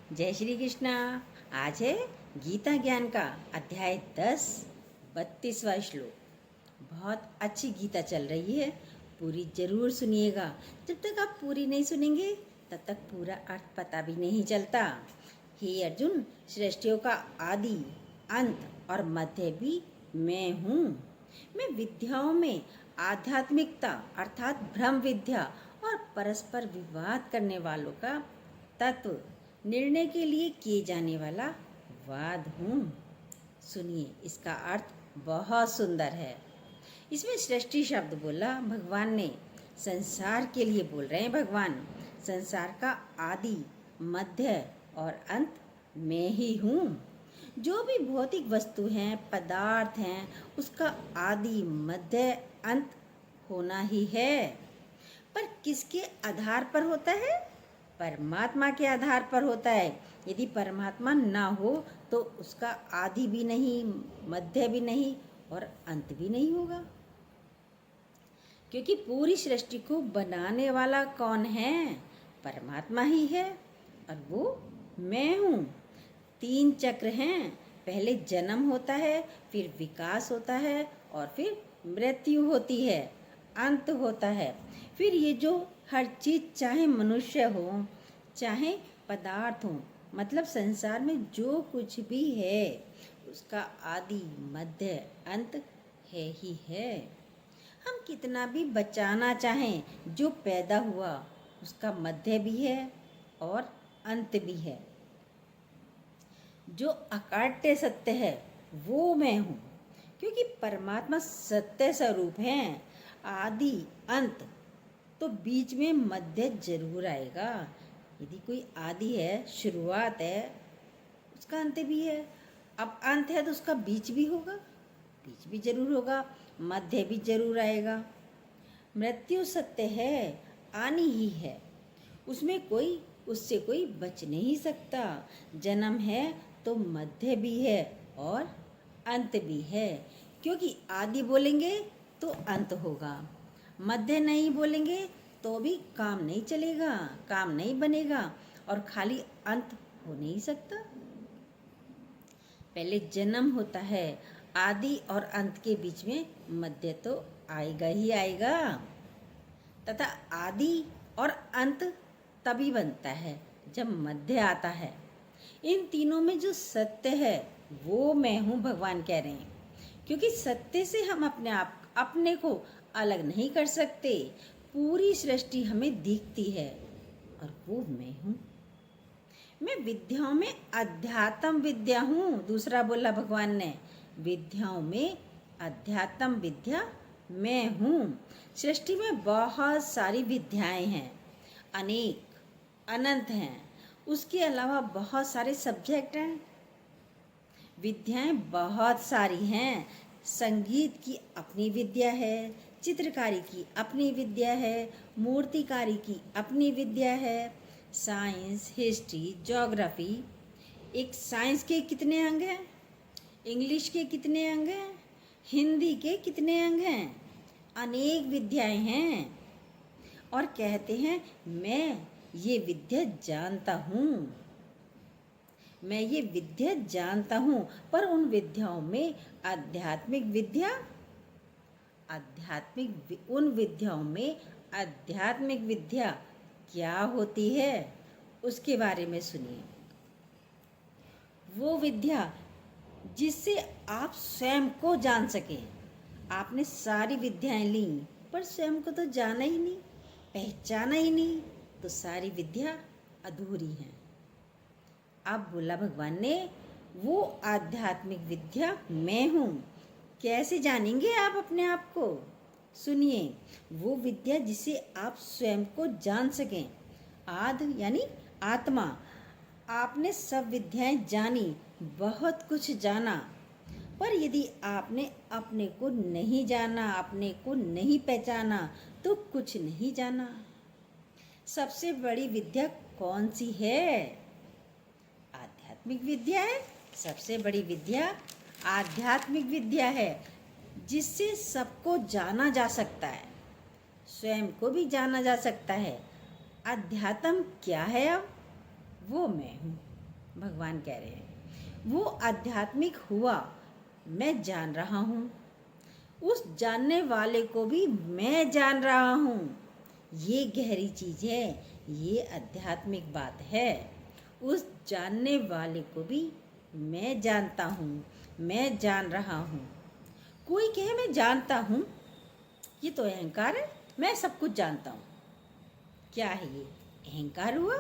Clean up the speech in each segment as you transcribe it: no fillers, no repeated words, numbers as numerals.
जय श्री कृष्णा। आज है गीता ज्ञान का अध्याय 10 32वां श्लोक। बहुत अच्छी गीता चल रही है, पूरी जरूर सुनिएगा। जब तक आप पूरी नहीं सुनेंगे तब तक पूरा अर्थ पता भी नहीं चलता। हे अर्जुन, सृष्टियों का आदि अंत और मध्य भी मैं हूँ। मैं विद्याओं में आध्यात्मिकता अर्थात ब्रह्म विद्या और परस्पर विवाद करने वालों का तत्व निर्णय के लिए किए जाने वाला वाद हूँ। सुनिए, इसका अर्थ बहुत सुंदर है। इसमें सृष्टि शब्द बोला भगवान ने, संसार के लिए बोल रहे हैं भगवान। संसार का आदि मध्य और अंत मैं ही हूँ। जो भी भौतिक वस्तु हैं, पदार्थ हैं, उसका आदि मध्य अंत होना ही है। पर किसके आधार पर होता है? परमात्मा के आधार पर होता है। यदि परमात्मा ना हो तो उसका आदि भी नहीं, मध्य भी नहीं और अंत भी नहीं होगा। क्योंकि पूरी सृष्टि को बनाने वाला कौन है? परमात्मा ही है और वो मैं हूँ। 3 चक्र हैं। पहले जन्म होता है, फिर विकास होता है और फिर मृत्यु होती है, अंत होता है। फिर ये जो हर चीज़, चाहे मनुष्य हो चाहे पदार्थ हो, मतलब संसार में जो कुछ भी है उसका आदि मध्य अंत है ही है। हम कितना भी बचाना चाहें, जो पैदा हुआ उसका मध्य भी है और अंत भी है। जो अकाट्य सत्य है वो मैं हूँ, क्योंकि परमात्मा सत्य स्वरूप है। आदि अंत तो बीच में मध्य जरूर आएगा। यदि कोई आदि है, शुरुआत है, उसका अंत भी है। अब अंत है तो उसका बीच भी होगा, बीच भी जरूर होगा, मध्य भी जरूर आएगा। मृत्यु सत्य है, आनी ही है, उससे कोई बच नहीं सकता। जन्म है तो मध्य भी है और अंत भी है, क्योंकि आदि बोलेंगे तो अंत होगा, मध्य नहीं बोलेंगे तो भी काम नहीं चलेगा, काम नहीं बनेगा और खाली अंत हो नहीं सकता। पहले जन्म होता है, आदि और अंत के बीच में मध्य तो आएगा ही आएगा, तथा आदि और अंत तभी बनता है जब मध्य आता है। इन तीनों में जो सत्य है वो मैं हूँ, भगवान कह रहे हैं। क्योंकि सत्य से हम अपने को अलग नहीं कर सकते। पूरी सृष्टि हमें दिखती है और वो मैं हूँ। मैं विद्याओं में अध्यात्म विद्या हूँ। दूसरा बोला भगवान ने, विद्याओं में अध्यात्म विद्या मैं हूँ। सृष्टि में बहुत सारी विद्याएं हैं, अनेक अनंत हैं। उसके अलावा बहुत सारे सब्जेक्ट हैं, विद्याएं बहुत सारी हैं। संगीत की अपनी विद्या है, चित्रकारी की अपनी विद्या है, मूर्तिकारी की अपनी विद्या है, साइंस, हिस्ट्री, ज्योग्राफी। एक साइंस के कितने अंग हैं, इंग्लिश के कितने अंग हैं, हिंदी के कितने अंग हैं? अनेक विद्याएं हैं। और कहते हैं मैं ये विद्या जानता हूँ, मैं ये विद्या जानता हूँ। पर उन विद्याओं में उन विद्याओं में आध्यात्मिक विद्या क्या होती है उसके बारे में सुनिए। वो विद्या जिससे आप स्वयं को जान सकें। आपने सारी विद्याएं ली पर स्वयं को तो जाना ही नहीं, पहचाना ही नहीं, तो सारी विद्या अधूरी है। अब बोला भगवान ने, वो आध्यात्मिक विद्या मैं हूँ। कैसे जानेंगे आप अपने आप को? सुनिए, वो विद्या जिसे आप स्वयं को जान सकें। आद यानी आत्मा। आपने सब विद्याएं जानी, बहुत कुछ जाना, पर यदि आपने अपने को नहीं जाना, अपने को नहीं पहचाना, तो कुछ नहीं जाना। सबसे बड़ी विद्या कौन सी है? आध्यात्मिक विद्या है। सबसे बड़ी विद्या आध्यात्मिक विद्या है, जिससे सबको जाना जा सकता है, स्वयं को भी जाना जा सकता है। अध्यात्म क्या है? अब वो मैं हूँ। भगवान कह रहे हैं वो आध्यात्मिक हुआ, मैं जान रहा हूँ, उस जानने वाले को भी मैं जान रहा हूँ। ये गहरी चीज़ है, ये आध्यात्मिक बात है। उस जानने वाले को भी मैं जानता हूँ, मैं जान रहा हूँ। कोई कहे मैं जानता हूँ, ये तो अहंकार है, मैं सब कुछ जानता हूँ। क्या है ये? अहंकार हुआ।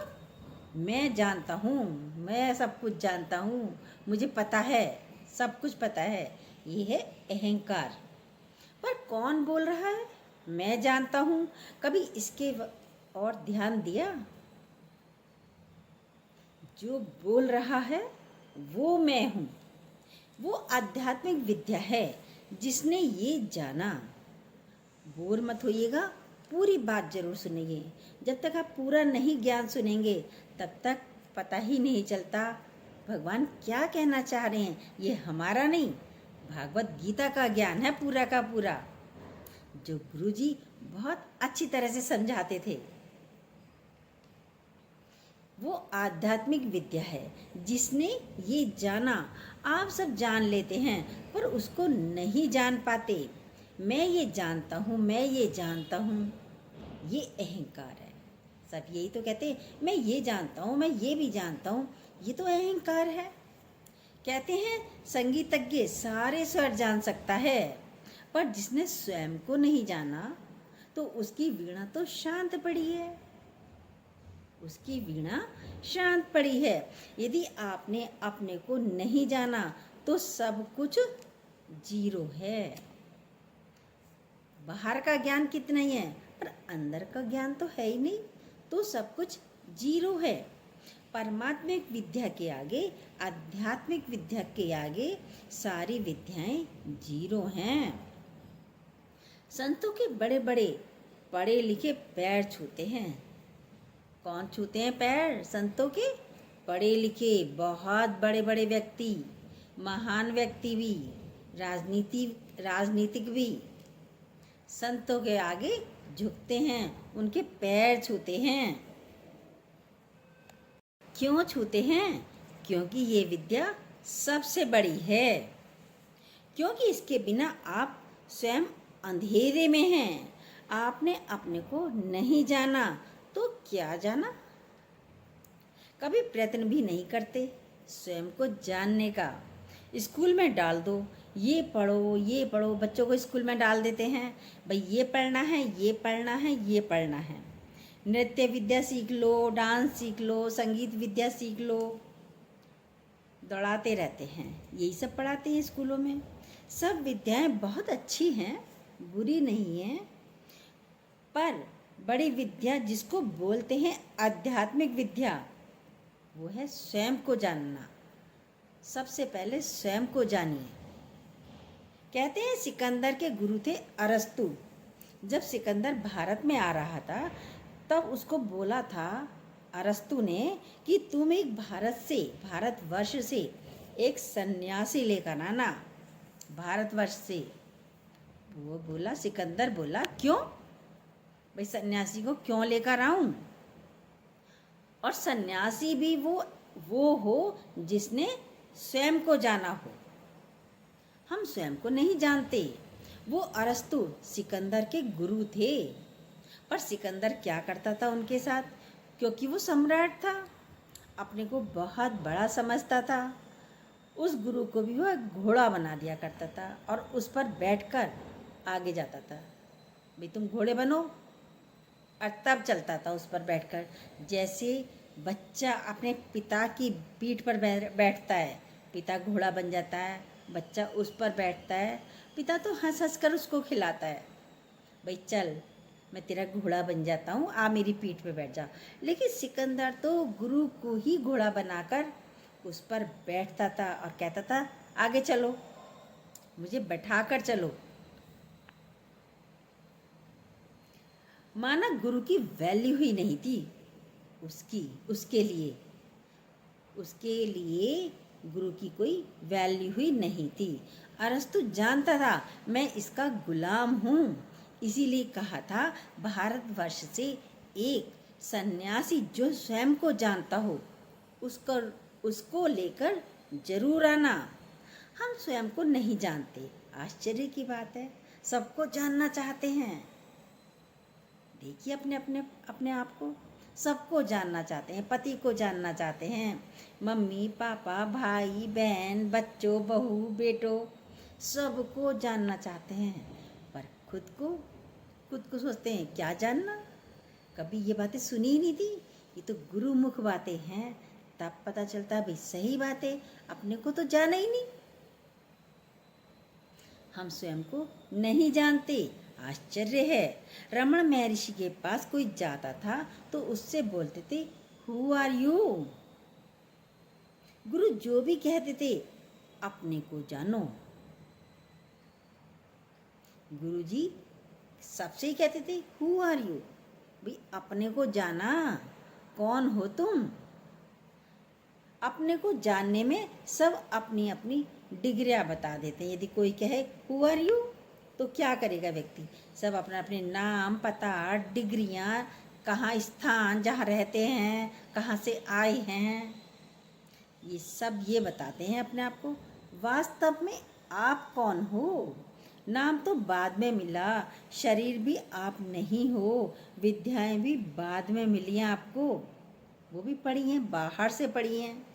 मैं जानता हूँ, मैं सब कुछ जानता हूँ, मुझे पता है, सब कुछ पता है, ये है अहंकार। पर कौन बोल रहा है मैं जानता हूँ? कभी इसके और ध्यान दिया? जो बोल रहा है वो मैं हूँ। वो आध्यात्मिक विद्या है जिसने ये जाना। बोर मत होइएगा, पूरी बात जरूर सुनिए। जब तक आप पूरा नहीं ज्ञान सुनेंगे तब तक पता ही नहीं चलता भगवान क्या कहना चाह रहे हैं। ये हमारा नहीं, भागवत गीता का ज्ञान है पूरा का पूरा, जो गुरुजी बहुत अच्छी तरह से समझाते थे। वो आध्यात्मिक विद्या है जिसने ये जाना। आप सब जान लेते हैं पर उसको नहीं जान पाते। मैं ये जानता हूँ, मैं ये जानता हूँ, ये अहंकार है। सब यही तो कहते हैं, मैं ये जानता हूँ, मैं ये भी जानता हूँ, ये तो अहंकार है। कहते हैं संगीतज्ञ सारे स्वर जान सकता है, पर जिसने स्वयं को नहीं जाना तो उसकी वीणा तो शांत पड़ी है, उसकी वीणा शांत पड़ी है। यदि आपने अपने को नहीं जाना तो सब कुछ जीरो है। बाहर का ज्ञान कितना ही है पर अंदर का ज्ञान तो है ही नहीं, तो सब कुछ जीरो है। परमात्मिक विद्या के आगे, आध्यात्मिक विद्या के आगे सारी विद्याएं जीरो हैं। संतों के बड़े बड़े पढ़े लिखे पैर छूते हैं। कौन छूते हैं पैर? संतों के पढ़े लिखे बहुत बड़े बड़े व्यक्ति, महान व्यक्ति भी, राजनीतिक भी संतों के आगे झुकते हैं, उनके पैर छूते हैं। क्यों छूते हैं? क्योंकि ये विद्या सबसे बड़ी है। क्योंकि इसके बिना आप स्वयं अंधेरे में हैं। आपने अपने को नहीं जाना तो क्या जाना? कभी प्रयत्न भी नहीं करते स्वयं को जानने का। स्कूल में डाल दो, ये पढ़ो ये पढ़ो, बच्चों को स्कूल में डाल देते हैं, भाई ये पढ़ना है, ये पढ़ना है, ये पढ़ना है। नृत्य विद्या सीख लो, डांस सीख लो, संगीत विद्या सीख लो, दौड़ाते रहते हैं। यही सब पढ़ाते हैं स्कूलों में। सब विद्याएं बहुत अच्छी हैं, बुरी नहीं है, पर बड़ी विद्या जिसको बोलते हैं आध्यात्मिक विद्या, वो है स्वयं को जानना। सबसे पहले स्वयं को जानिए। कहते हैं सिकंदर के गुरु थे अरस्तु। जब सिकंदर भारत में आ रहा था तब उसको बोला था अरस्तु ने कि तुम एक भारतवर्ष से एक सन्यासी लेकर आना, भारतवर्ष से। वो बोला, सिकंदर बोला क्यों भाई, सन्यासी को क्यों लेकर आऊं? और सन्यासी भी वो हो जिसने स्वयं को जाना हो। हम स्वयं को नहीं जानते। वो अरस्तु सिकंदर के गुरु थे, पर सिकंदर क्या करता था उनके साथ? क्योंकि वो सम्राट था, अपने को बहुत बड़ा समझता था। उस गुरु को भी वह घोड़ा बना दिया करता था और उस पर बैठकर आगे जाता था। भाई तुम घोड़े बनो, और तब चलता था उस पर बैठकर। जैसे बच्चा अपने पिता की पीठ पर बैठता है, पिता घोड़ा बन जाता है, बच्चा उस पर बैठता है, पिता तो हंस हंस कर उसको खिलाता है, भाई चल मैं तेरा घोड़ा बन जाता हूँ, आ मेरी पीठ पे बैठ जा। लेकिन सिकंदर तो गुरु को ही घोड़ा बनाकर उस पर बैठता था और कहता था आगे चलो, मुझे बैठाकर चलो। माना गुरु की वैल्यू ही नहीं थी उसके लिए गुरु की कोई वैल्यू ही नहीं थी। अरस्तु जानता था मैं इसका गुलाम हूँ, इसीलिए कहा था भारतवर्ष से एक सन्यासी जो स्वयं को जानता हो उसको लेकर जरूर आना। हम स्वयं को नहीं जानते, आश्चर्य की बात है, सबको जानना चाहते हैं। देखिए अपने अपने अपने आप को, सबको जानना चाहते हैं, पति को जानना चाहते हैं, मम्मी पापा भाई बहन बच्चों बहू बेटों सबको जानना चाहते हैं। पर खुद को सोचते हैं क्या जानना, कभी ये बातें सुनी ही नहीं थी, ये तो गुरुमुख बातें हैं। तब पता चलता है भाई सही बातें, अपने को तो जाना ही नहीं, हम स्वयं को नहीं जानते। आश्चर्य है। रमण महर्षि के पास कोई जाता था तो उससे बोलते थे हु आर यू। गुरु जो भी कहते थे अपने को जानो। गुरु जी सबसे ही कहते थे हु आर यू, भाई अपने को जाना, कौन हो तुम। अपने को जानने में सब अपनी अपनी डिग्रियां बता देते हैं। यदि कोई कहे हु आर यू तो क्या करेगा व्यक्ति, सब अपना अपने नाम पता डिग्रियां, कहाँ स्थान जहाँ रहते हैं, कहाँ से आए हैं, ये सब ये बताते हैं अपने आप को। वास्तव में आप कौन हो, नाम तो बाद में मिला, शरीर भी आप नहीं हो, विद्याएं भी बाद में मिली हैं आपको, वो भी पढ़ी हैं, बाहर से पढ़ी हैं।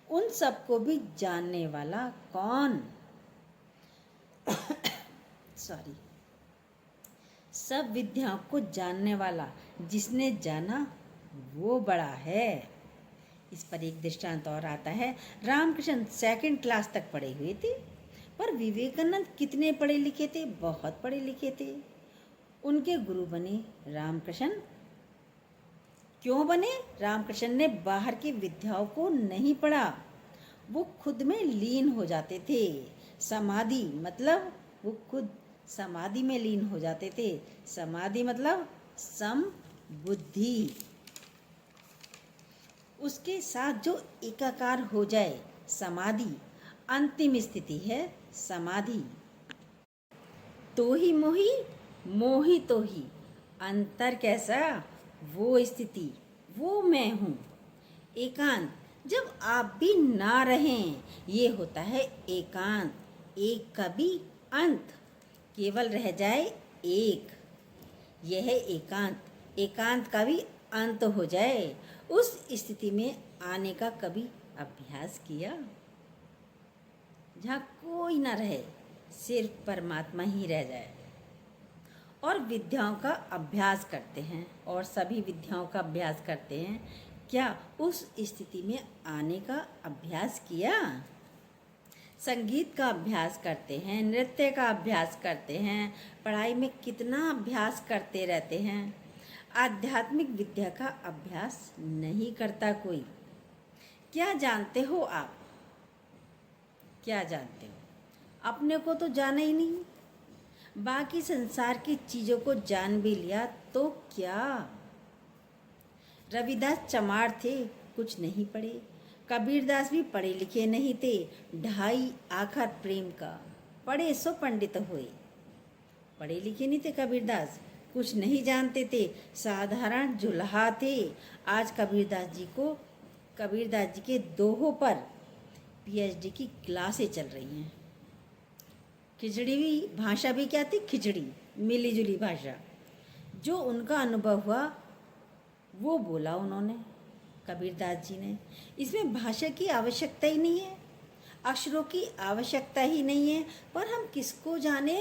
उन सबको भी जानने वाला कौन सॉरी सब विद्याओं को जानने वाला जिसने जाना वो बड़ा है। इस पर एक दृष्टांत और आता है। रामकृष्ण 2nd क्लास तक पढ़े हुए थे, पर विवेकानंद कितने पढ़े लिखे थे, बहुत पढ़े लिखे थे। उनके गुरु बने रामकृष्ण। क्यों बने? रामकृष्ण ने बाहर की विद्याओं को नहीं पढ़ा, वो खुद में लीन हो जाते थे। समाधि मतलब वो खुद समाधि में लीन हो जाते थे। समाधि मतलब सम बुद्धि, उसके साथ जो एकाकार हो जाए, समाधि अंतिम स्थिति है समाधि। तो ही मोही मोही तो ही, अंतर कैसा, वो स्थिति, वो मैं हूँ। एकांत जब आप भी ना रहें, ये होता है एकांत। एक का भी अंत, केवल रह जाए एक, यह है एकांत। एकांत का भी अंत हो जाए, उस स्थिति में आने का कभी अभ्यास किया, जहाँ कोई ना रहे, सिर्फ परमात्मा ही रह जाए। और विद्याओं का अभ्यास करते हैं, और सभी विद्याओं का अभ्यास करते हैं। क्या उस स्थिति में आने का अभ्यास किया? संगीत का अभ्यास करते हैं, नृत्य का अभ्यास करते हैं, पढ़ाई में कितना अभ्यास करते रहते हैं। आध्यात्मिक विद्या का अभ्यास नहीं करता कोई। क्या जानते हो आप? क्या जानते हो? अपने को तो जाना ही नहीं, बाकी संसार की चीज़ों को जान भी लिया तो क्या। रविदास चमार थे, कुछ नहीं पढ़े। कबीरदास भी पढ़े लिखे नहीं थे, 2.5 आखर प्रेम का, पढ़े सो पंडित हुए। पढ़े लिखे नहीं थे कबीरदास, कुछ नहीं जानते थे, साधारण जुल्हा थे। आज कबीरदास जी के दोहों पर PhD की क्लासें चल रही हैं। खिचड़ी भी, भाषा भी क्या थी, खिचड़ी, मिली जुली भाषा। जो उनका अनुभव हुआ वो बोला उन्होंने, कबीरदास जी ने। इसमें भाषा की आवश्यकता ही नहीं है, अक्षरों की आवश्यकता ही नहीं है, पर हम किसको जाने।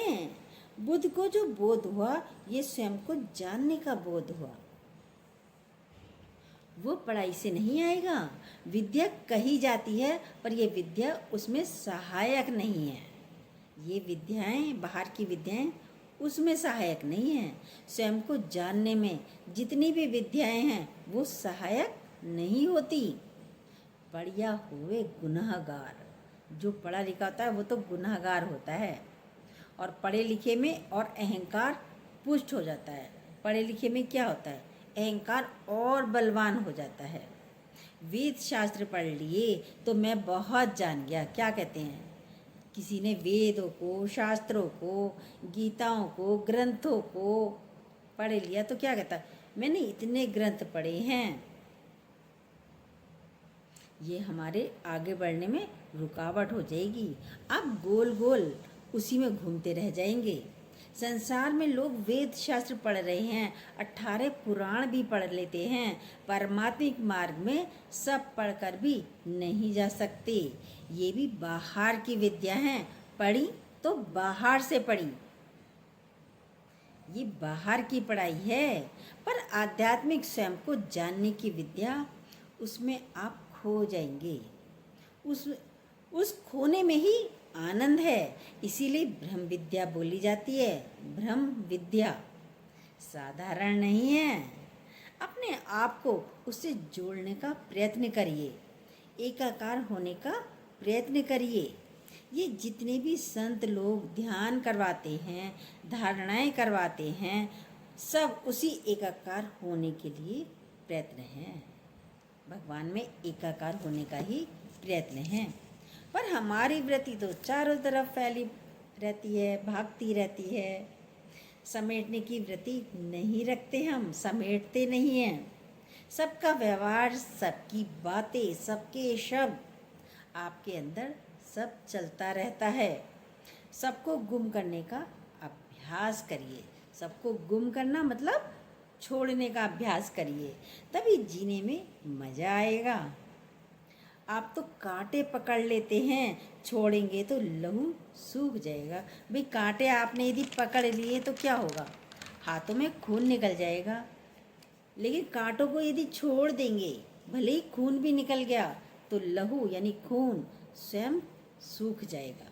बुद्ध को जो बोध हुआ, ये स्वयं को जानने का बोध हुआ। वो पढ़ाई से नहीं आएगा। विद्या कही जाती है, पर ये विद्या उसमें सहायक नहीं है। ये विद्याएं, बाहर की विद्याएं उसमें सहायक नहीं है। स्वयं को जानने में जितनी भी विद्याएं हैं वो सहायक नहीं होती। बढ़िया हुए गुनाहगार, जो पढ़ा लिखा होता है वो तो गुनाहगार होता है। और पढ़े लिखे में और अहंकार पुष्ट हो जाता है। पढ़े लिखे में क्या होता है, अहंकार और बलवान हो जाता है। वेद शास्त्र पढ़ लिए तो मैं बहुत जान गया, क्या कहते हैं, किसी ने वेदों को, शास्त्रों को, गीताओं को, ग्रंथों को पढ़ लिया तो क्या कहता है, मैंने इतने ग्रंथ पढ़े हैं। ये हमारे आगे बढ़ने में रुकावट हो जाएगी। आप गोल गोल उसी में घूमते रह जाएंगे। संसार में लोग वेद शास्त्र पढ़ रहे हैं, 18 पुराण भी पढ़ लेते हैं, परमात्मिक मार्ग में सब पढ़कर भी नहीं जा सकते। ये भी बाहर की विद्या है, पढ़ी तो बाहर से पढ़ी, ये बाहर की पढ़ाई है। पर आध्यात्मिक स्वयं को जानने की विद्या, उसमें आप खो जाएंगे। उस खोने में ही आनंद है। इसीलिए ब्रह्म विद्या बोली जाती है। ब्रह्म विद्या साधारण नहीं है। अपने आप को उससे जोड़ने का प्रयत्न करिए, एकाकार होने का प्रयत्न करिए। ये जितने भी संत लोग ध्यान करवाते हैं, धारणाएं करवाते हैं, सब उसी एकाकार होने के लिए प्रयत्न है। भगवान में एकाकार होने का ही प्रयत्न है। पर हमारी वृत्ति तो चारों तरफ फैली रहती है, भागती रहती है। समेटने की वृत्ति नहीं रखते हम, समेटते नहीं हैं। सबका व्यवहार, सबकी बातें, सबके शब्द, आपके अंदर सब चलता रहता है। सबको गुम करने का अभ्यास करिए। सबको गुम करना मतलब छोड़ने का अभ्यास करिए, तभी जीने में मज़ा आएगा। आप तो कांटे पकड़ लेते हैं, छोड़ेंगे तो लहू सूख जाएगा। भाई कांटे आपने यदि पकड़ लिए तो क्या होगा? हाथों में खून निकल जाएगा। लेकिन कांटों को यदि छोड़ देंगे, भले ही खून भी निकल गया, तो लहू यानी खून स्वयं सूख जाएगा।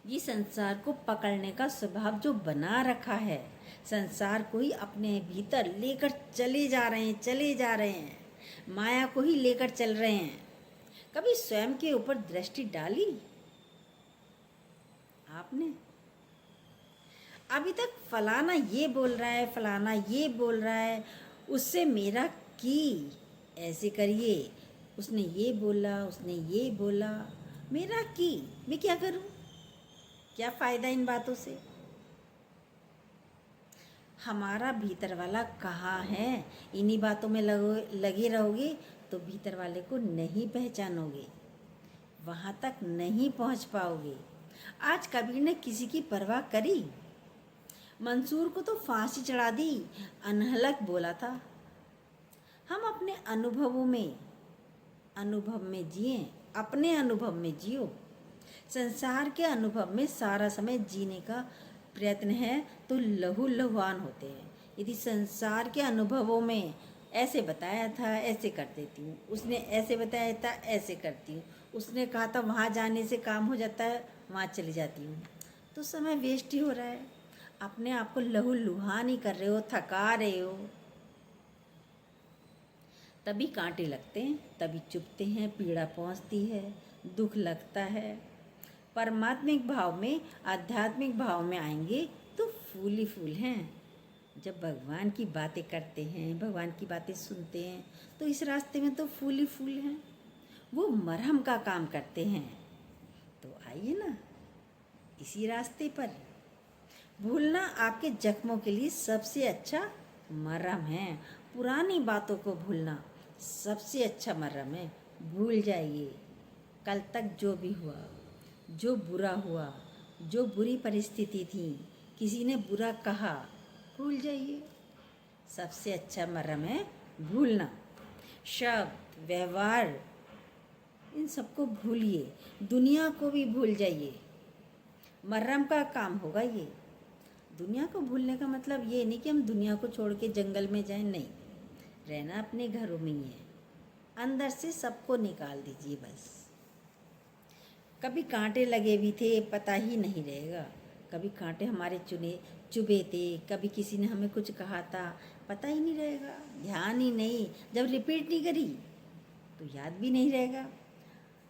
ये संसार को पकड़ने का स्वभाव जो बना रखा है, संसार को ही अपने भीतर लेकर चले जा रहे हैं, माया को ही लेकर चल रहे हैं। कभी स्वयं के ऊपर दृष्टि डाली आपने? अभी तक फलाना ये बोल रहा है, फलाना ये बोल रहा है, उससे मेरा की ऐसे करिए, उसने ये बोला, उसने ये बोला, मेरा की मैं क्या करूं? क्या फ़ायदा इन बातों से? हमारा भीतर वाला कहाँ है? इन्हीं बातों में लगे रहोगे तो भीतर वाले को नहीं पहचानोगे, वहाँ तक नहीं पहुँच पाओगे। आज कबीर ने किसी की परवाह करी? मंसूर को तो फांसी चढ़ा दी, अनहलक बोला था। हम अपने अनुभव में जिए, अपने अनुभव में जियो। संसार के अनुभव में सारा समय जीने का प्रयत्न है तो लहू लहुआन होते हैं। यदि संसार के अनुभवों में ऐसे बताया था ऐसे कर देती हूँ, उसने ऐसे बताया था ऐसे करती हूँ, उसने कहा था वहाँ जाने से काम हो जाता है, वहाँ चली जाती हूँ, तो समय वेस्ट ही हो रहा है। अपने आप को लहू लुहान ही कर रहे हो, थका रहे हो। तभी कांटे लगते हैं, तभी चुभते हैं, पीड़ा पहुँचती है, दुख लगता है। परमात्मिक भाव में, आध्यात्मिक भाव में आएंगे तो फूल ही फूल हैं। जब भगवान की बातें करते हैं, भगवान की बातें सुनते हैं, तो इस रास्ते में तो फूल ही फूल हैं। वो मरहम का काम करते हैं। तो आइए ना इसी रास्ते पर। भूलना आपके जख्मों के लिए सबसे अच्छा मरहम है। पुरानी बातों को भूलना सबसे अच्छा मरहम है। भूल जाइए कल तक जो भी हुआ, जो बुरा हुआ, जो बुरी परिस्थिति थी, किसी ने बुरा कहा, भूल जाइए। सबसे अच्छा मरहम है भूलना। शब्द, व्यवहार, इन सबको भूलिए, दुनिया को भी भूल जाइए। मरहम का काम होगा ये। दुनिया को भूलने का मतलब ये नहीं कि हम दुनिया को छोड़ के जंगल में जाएं, नहीं। रहना अपने घरों में ही है। अंदर से सबको निकाल दीजिए बस। कभी कांटे लगे भी थे, पता ही नहीं रहेगा। कभी कांटे हमारे चुभे थे, कभी किसी ने हमें कुछ कहा था, पता ही नहीं रहेगा, ध्यान ही नहीं। जब रिपीट नहीं करी तो याद भी नहीं रहेगा।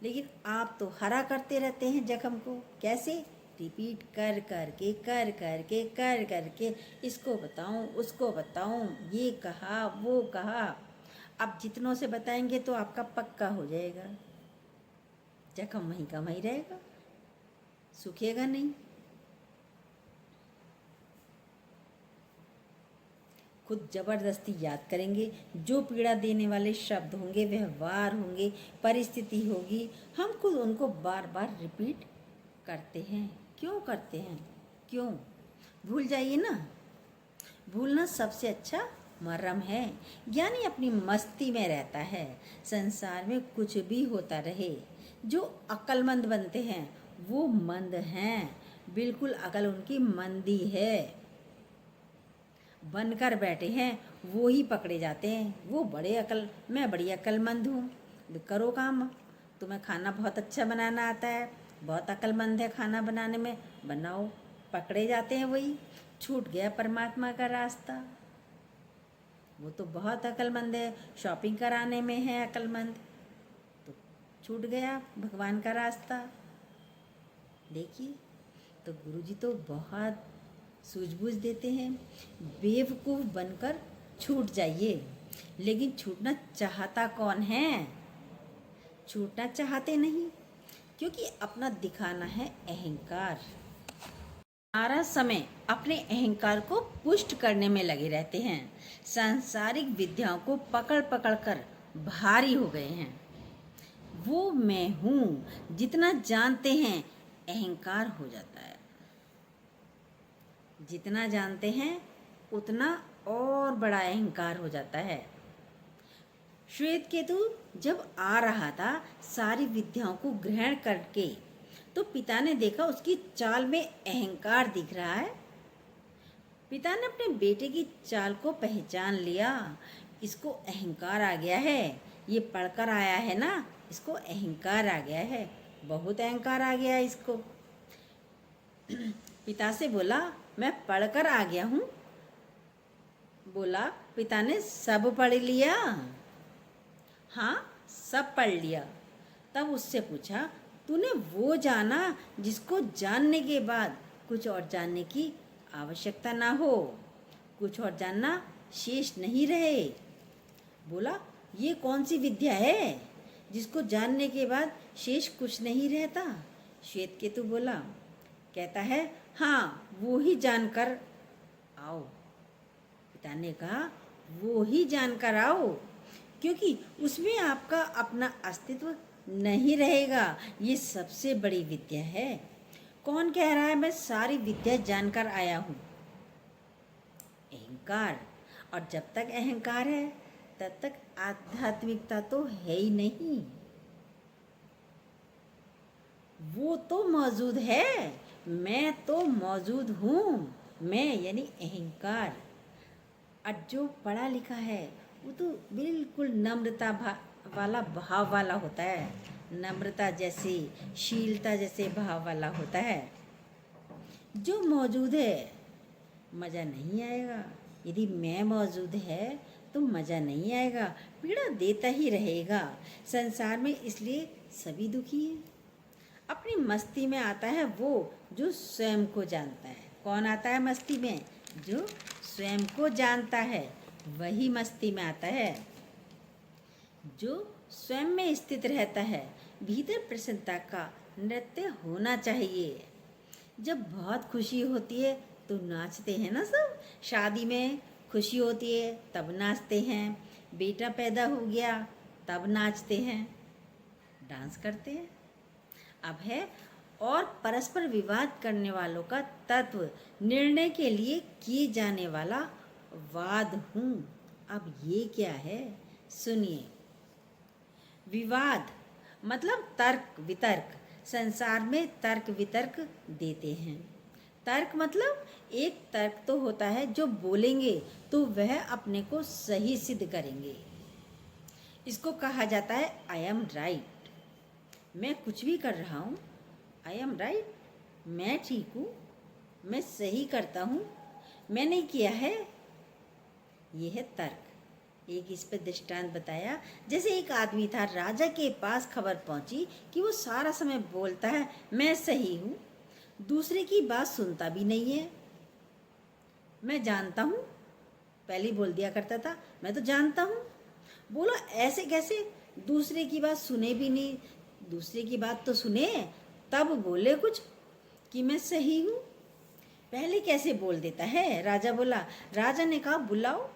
लेकिन आप तो हरा करते रहते हैं जख्म को। कैसे? रिपीट कर करके इसको बताऊं, उसको बताऊं, ये कहा, वो कहा। अब जितनों से बताएंगे तो आपका पक्का हो जाएगा। जख्म वहीं का वहीं रहेगा, सूखेगा नहीं। खुद जबरदस्ती याद करेंगे। जो पीड़ा देने वाले शब्द होंगे, व्यवहार होंगे, परिस्थिति होगी, हम खुद उनको बार बार रिपीट करते हैं। क्यों करते हैं? क्यों? भूल जाइए ना। भूलना सबसे अच्छा मरहम है। ज्ञानी अपनी मस्ती में रहता है। संसार में कुछ भी होता रहे, जो अक्लमंद बनते हैं वो मंद हैं। बिल्कुल अकल उनकी मंदी है। बनकर बैठे हैं वो ही पकड़े जाते हैं। वो बड़े अकल, मैं बड़ी अक्लमंद हूँ, करो काम। तुम्हें खाना बहुत अच्छा बनाना आता है, बहुत अक्लमंद है खाना बनाने में, बनाओ। पकड़े जाते हैं वही। छूट गया परमात्मा का रास्ता। वो तो बहुत अक्लमंद है, शॉपिंग कराने में है अक्लमंद, तो छूट गया भगवान का रास्ता। देखिए, तो गुरुजी तो बहुत सूझबूझ देते हैं। बेवकूफ़ बनकर छूट जाइए। लेकिन छूटना चाहता कौन है? छूटना चाहते नहीं, क्योंकि अपना दिखाना है अहंकार। सारा समय अपने अहंकार को पुष्ट करने में लगे रहते हैं। सांसारिक विद्याओं को पकड़ पकड़ कर भारी हो गए हैं। वो मैं हूँ जितना जानते हैं अहंकार हो जाता है। जितना जानते हैं उतना और बड़ा अहंकार हो जाता है। श्वेत केतु जब आ रहा था सारी विद्याओं को ग्रहण करके, तो पिता ने देखा उसकी चाल में अहंकार दिख रहा है। पिता ने अपने बेटे की चाल को पहचान लिया। इसको अहंकार आ गया है, ये पढ़कर आया है ना, इसको अहंकार आ गया है, बहुत अहंकार आ गया है इसको। पिता से बोला, मैं पढ़कर आ गया हूँ। बोला, पिता ने सब पढ़ लिया? हाँ, सब पढ़ लिया। तब उससे पूछा, तूने वो जाना जिसको जानने के बाद कुछ और जानने की आवश्यकता ना हो, कुछ और जानना शेष नहीं रहे। बोला, ये कौन सी विद्या है जिसको जानने के बाद शेष कुछ नहीं रहता? श्वेत केतु बोला, कहता है, हाँ वो ही जानकर आओ। पिता ने कहा, वो ही जानकर आओ, क्योंकि उसमें आपका अपना अस्तित्व नहीं रहेगा। ये सबसे बड़ी विद्या है। कौन कह रहा है मैं सारी विद्या जानकर आया हूँ? अहंकार। और जब तक अहंकार है तब तक आध्यात्मिकता तो है ही नहीं। वो तो मौजूद है, मैं तो मौजूद हूँ। मैं यानी अहंकार। और जो पढ़ा लिखा है वो तो बिल्कुल नम्रता वाला भाव वाला होता है। नम्रता जैसे, शीलता जैसे भाव वाला होता है। जो मौजूद है मज़ा नहीं आएगा। यदि मैं मौजूद है तो मज़ा नहीं आएगा, पीड़ा देता ही रहेगा। संसार में इसलिए सभी दुखी हैं। अपनी मस्ती में आता है वो जो स्वयं को जानता है। कौन आता है मस्ती में? जो स्वयं को जानता है वही मस्ती में आता है। जो स्वयं में स्थित रहता है। भीतर प्रसन्नता का नृत्य होना चाहिए। जब बहुत खुशी होती है तो नाचते हैं ना सब। शादी में खुशी होती है तब नाचते हैं। बेटा पैदा हो गया तब नाचते हैं, डांस करते हैं। अब है और परस्पर विवाद करने वालों का तत्व निर्णय के लिए किए जाने वाला वाद हूँ। अब ये क्या है सुनिए। विवाद मतलब तर्क वितर्क। संसार में तर्क वितर्क देते हैं। तर्क मतलब एक तर्क तो होता है जो बोलेंगे तो वह अपने को सही सिद्ध करेंगे। इसको कहा जाता है आई एम राइट। मैं कुछ भी कर रहा हूँ, आई एम राइट, मैं ठीक हूँ, मैं सही करता हूँ, मैंने किया है, ये है तर्क। एक इस पर दृष्टांत बताया। जैसे एक आदमी था, राजा के पास खबर पहुंची कि वो सारा समय बोलता है मैं सही हूँ, दूसरे की बात सुनता भी नहीं है। मैं जानता हूँ, पहले बोल दिया करता था मैं तो जानता हूँ। बोला ऐसे कैसे? दूसरे की बात सुने भी नहीं। दूसरे की बात तो सुने तब बोले कुछ कि मैं सही हूँ। पहले कैसे बोल देता है? राजा बोला। राजा ने कहा बुलाओ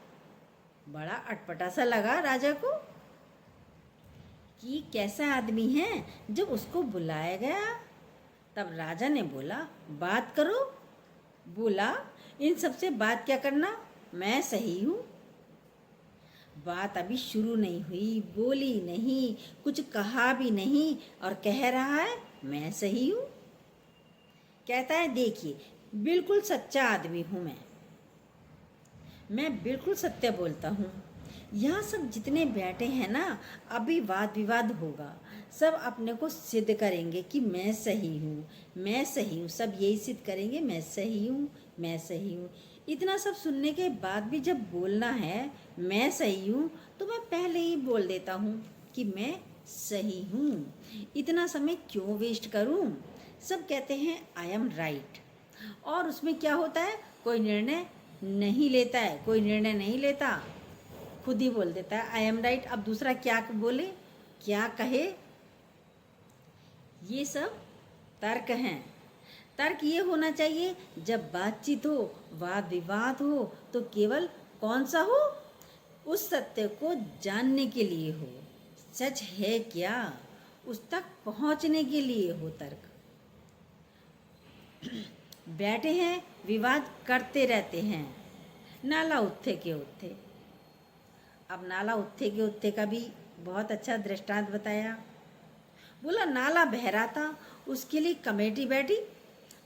बड़ा अटपटा सा लगा राजा को कि कैसा आदमी है। जब उसको बुलाया गया तब राजा ने बोला, बात करो। बोला, इन सबसे बात क्या करना, मैं सही हूँ। बात अभी शुरू नहीं हुई, बोली नहीं, कुछ कहा भी नहीं और कह रहा है मैं सही हूँ। कहता है देखिए, बिल्कुल सच्चा आदमी हूँ मैं बिल्कुल सत्य बोलता हूँ। यहाँ सब जितने बैठे हैं ना, अभी वाद विवाद होगा, सब अपने को सिद्ध करेंगे कि मैं सही हूँ, मैं सही हूँ। सब यही सिद्ध करेंगे, मैं सही हूँ, मैं सही हूँ। इतना सब सुनने के बाद भी जब बोलना है मैं सही हूँ, तो मैं पहले ही बोल देता हूँ कि मैं सही हूँ। इतना समय क्यों वेस्ट करूँ। सब कहते हैं आई एम राइट, और उसमें क्या होता है, कोई निर्णय नहीं लेता है, कोई निर्णय नहीं लेता, खुद ही बोल देता है आई एम राइट। अब दूसरा क्या बोले, क्या कहे, ये सब तर्क हैं। तर्क ये होना चाहिए जब बातचीत हो, वाद विवाद हो, तो केवल कौन सा हो, उस सत्य को जानने के लिए हो, सच है क्या, उस तक पहुंचने के लिए हो तर्क। बैठे हैं, विवाद करते रहते हैं, नाला उत्थे के उत्थे। अब नाला उत्थे के उत्थे का भी बहुत अच्छा दृष्टांत बताया। बोला नाला बह रहा था, उसके लिए कमेटी बैठी,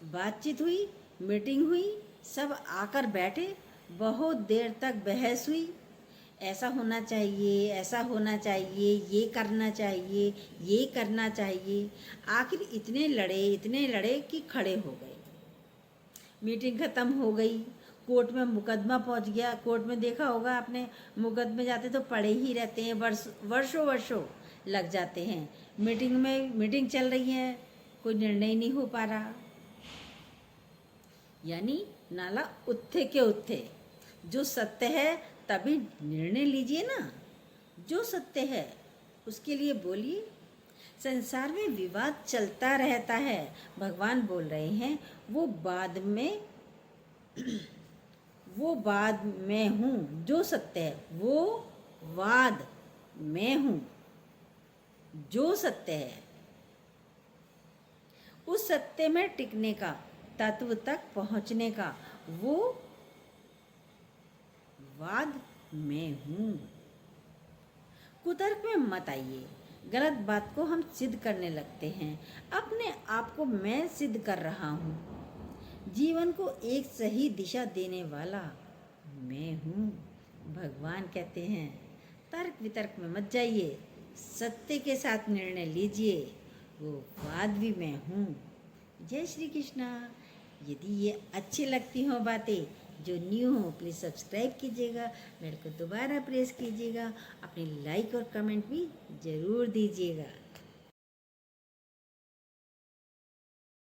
बातचीत हुई, मीटिंग हुई, सब आकर बैठे, बहुत देर तक बहस हुई, ऐसा होना चाहिए, ऐसा होना चाहिए, ये करना चाहिए, ये करना चाहिए। आखिर इतने लड़े कि खड़े हो गए। मीटिंग ख़त्म हो गई, कोर्ट में मुकदमा पहुंच गया। कोर्ट में देखा होगा आपने, मुकदमे जाते तो पड़े ही रहते हैं, वर्षों वर्षों लग जाते हैं। मीटिंग चल रही है, कोई निर्णय नहीं हो पा रहा। यानी नाला उत्थे के उत्थे। जो सत्य है तभी निर्णय लीजिए ना, जो सत्य है उसके लिए बोलिए। संसार में विवाद चलता रहता है। भगवान बोल रहे हैं वो बाद में हूँ, जो सत्य है वो वाद में हूँ, जो सत्य है उस सत्य में टिकने का, तत्व तक पहुँचने का, वो वाद में हूँ। कुतर्क में मत आइए। गलत बात को हम सिद्ध करने लगते हैं, अपने आप को मैं सिद्ध कर रहा हूँ, जीवन को एक सही दिशा देने वाला मैं हूँ। भगवान कहते हैं तर्क वितर्क में मत जाइए, सत्य के साथ निर्णय लीजिए, वो वाद भी मैं हूँ। जय श्री कृष्णा। यदि ये अच्छी लगती हो बातें, जो न्यू हो प्लीज़ सब्सक्राइब कीजिएगा, बेल को दोबारा प्रेस कीजिएगा, अपनी लाइक और कमेंट भी ज़रूर दीजिएगा।